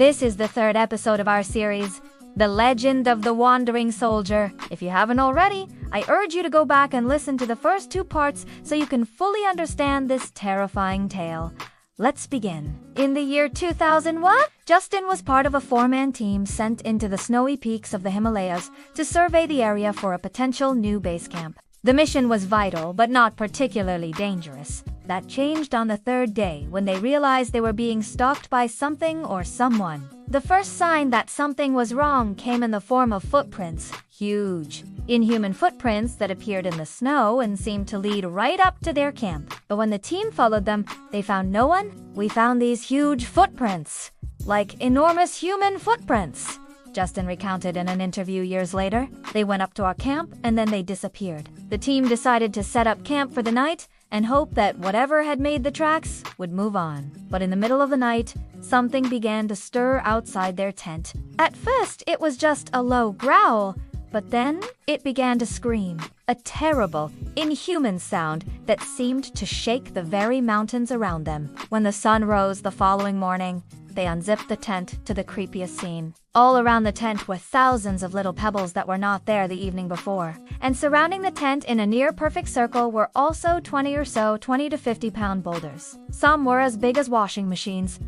This is the third episode of our series, The Legend of the Wandering Soldier. If you haven't already, I urge you to go back and listen to the first two parts so you can fully understand this terrifying tale. Let's begin. In the year 2001, Justin was part of a four-man team sent into the snowy peaks of the Himalayas to survey the area for a potential new base camp. The mission was vital, but not particularly dangerous. That changed on the third day when they realized they were being stalked by something or someone. The first sign that something was wrong came in the form of footprints, huge, inhuman footprints that appeared in the snow and seemed to lead right up to their camp. But when the team followed them, they found no one. We found these huge footprints, like enormous human footprints, Justin recounted in an interview years later. They went up to our camp and then they disappeared. The team decided to set up camp for the night and hope that whatever had made the tracks would move on. But in the middle of the night, something began to stir outside their tent. At first, it was just a low growl, but then it began to scream. A terrible, inhuman sound that seemed to shake the very mountains around them. When the sun rose the following morning, they unzipped the tent to the creepiest scene. All around the tent were thousands of little pebbles that were not there the evening before. And surrounding the tent in a near-perfect circle were also 20 to 50-pound boulders. Some were as big as washing machines.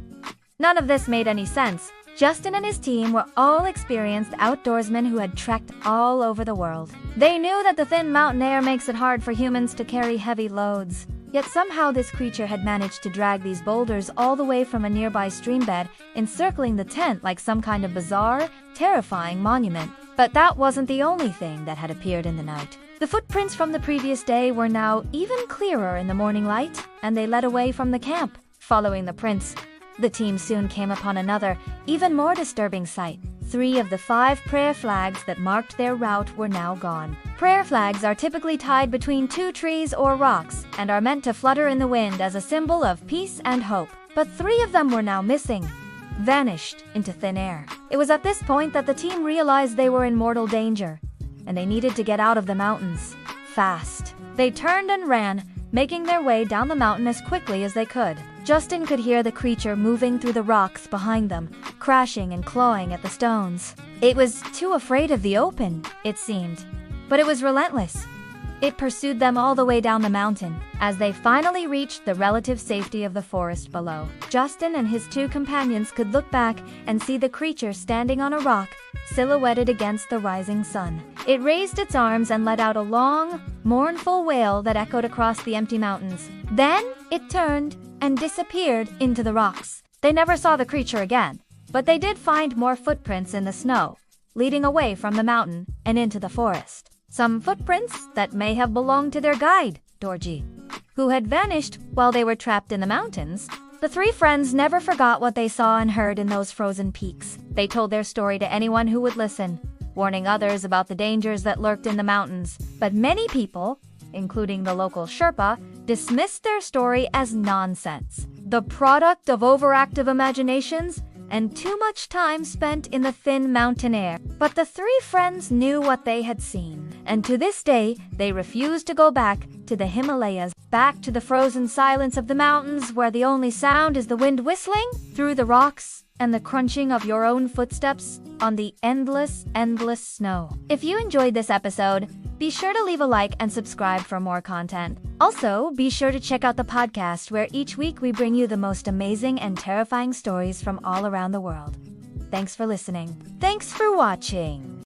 None of this made any sense. Justin and his team were all experienced outdoorsmen who had trekked all over the world. They knew that the thin mountain air makes it hard for humans to carry heavy loads. Yet somehow this creature had managed to drag these boulders all the way from a nearby stream bed, encircling the tent like some kind of bizarre, terrifying monument. But that wasn't the only thing that had appeared in the night. The footprints from the previous day were now even clearer in the morning light, and they led away from the camp. Following the prints, the team soon came upon another, even more disturbing sight. 3 of the 5 prayer flags that marked their route were now gone. Prayer flags are typically tied between 2 trees or rocks and are meant to flutter in the wind as a symbol of peace and hope. But 3 of them were now missing, vanished into thin air. It was at this point that the team realized they were in mortal danger, and they needed to get out of the mountains, fast. They turned and ran, making their way down the mountain as quickly as they could. Justin could hear the creature moving through the rocks behind them, crashing and clawing at the stones. It was too afraid of the open, it seemed, but it was relentless. It pursued them all the way down the mountain. As they finally reached the relative safety of the forest below, Justin and his 2 companions could look back and see the creature standing on a rock, silhouetted against the rising sun. It raised its arms and let out a long, mournful wail that echoed across the empty mountains. Then it turned and disappeared into the rocks. They never saw the creature again, but they did find more footprints in the snow, leading away from the mountain and into the forest. Some footprints that may have belonged to their guide, Dorji, who had vanished while they were trapped in the mountains. The 3 friends never forgot what they saw and heard in those frozen peaks. They told their story to anyone who would listen, warning others about the dangers that lurked in the mountains. But many people, including the local Sherpa, dismissed their story as nonsense, the product of overactive imaginations and too much time spent in the thin mountain air. But the 3 friends knew what they had seen, and to this day, they refused to go back to the Himalayas, back to the frozen silence of the mountains where the only sound is the wind whistling through the rocks and the crunching of your own footsteps on the endless, endless snow. If you enjoyed this episode, be sure to leave a like and subscribe for more content. Also, be sure to check out the podcast where each week we bring you the most amazing and terrifying stories from all around the world. Thanks for listening. Thanks for watching.